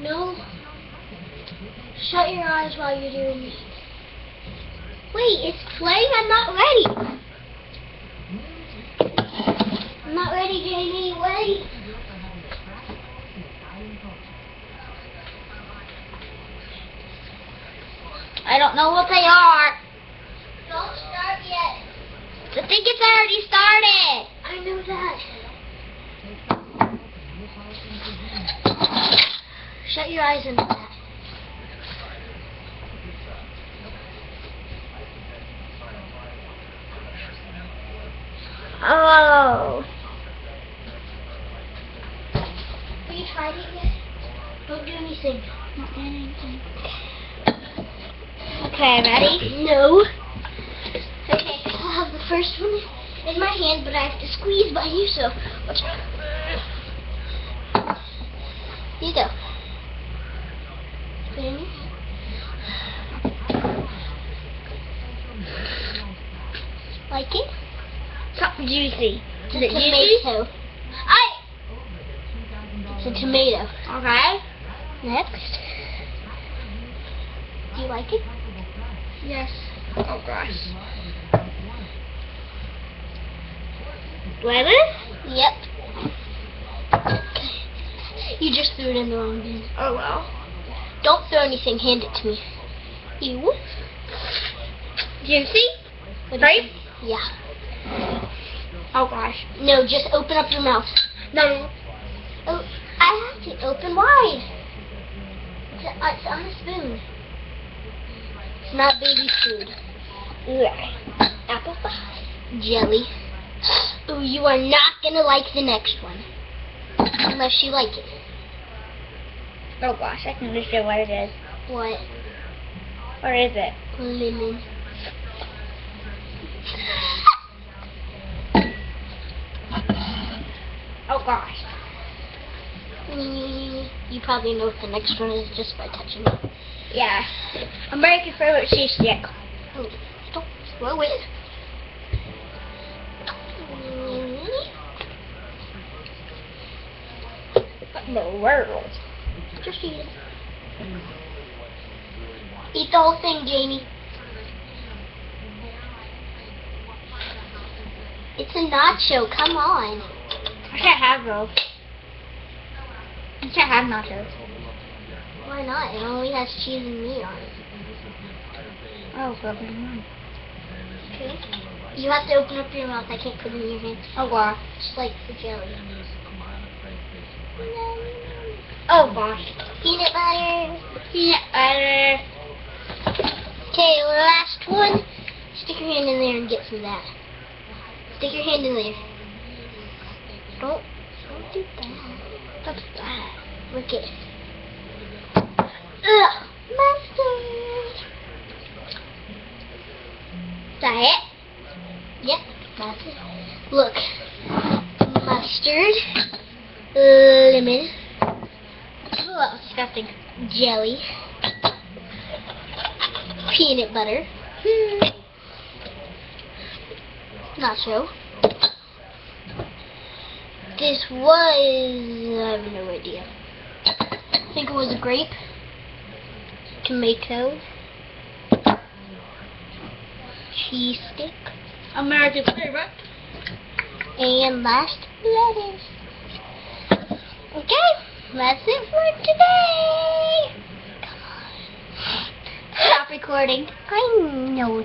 No. Shut your eyes while you're doing this. Wait, it's playing? I'm not ready. I'm not ready, Jamie. Wait. I don't know what they are. Don't start yet. I think it's already started. I know that. Shut your eyes into that. Oh. Have you tried it yet? Don't do anything. Not doing anything. Okay, ready? No. Okay, I'll have the first one in my hand, but I have to squeeze by you, so watch out. Here you go. Put it in here. Like it? Something juicy. Is It's it a juicy? tomato. It's a tomato. Okay. Next. Do you like it? Yes. Oh gosh. Lemon? Yep. You just threw it in the wrong bin. Oh well. Don't throw anything. Hand it to me. You. Juicy? What do you Grape? think? Yeah. Oh gosh. No, just open up your mouth. No. Oh, I have to open wide. It's on a spoon. It's not baby food. Yeah. Apple pie. Jelly. Oh, you are not gonna like the next one. Unless you like it. Oh gosh, I can understand what it is. What? What is it? Lemon. Oh gosh. You probably know what the next one is just by touching it. Yeah. American favorite cheese stick. Oh, don't throw it. What in the world? Just eat it. Eat the whole thing, Jamie. It's a nacho, come on. I can't have those. I can't have nachos. Why not? It only has cheese and meat on it. Oh, God. Okay. You have to open up your mouth. I can't put it in your hand. Oh gosh. Just like the jelly. Oh gosh. Peanut butter. Peanut butter. Okay, last one. Stick your hand in there and get some of that. Stick your hand in there. Don't do that. What's that? Look it. Ugh, mustard. Is that it? Yep, that's it. Look, mustard, lemon, Oh, disgusting. jelly, peanut butter, nacho. This was, I have no idea. I think it was a grape, tomato, cheese stick, American favorite. and last, lettuce. Okay, that's it for today. Come on. Stop recording. I know.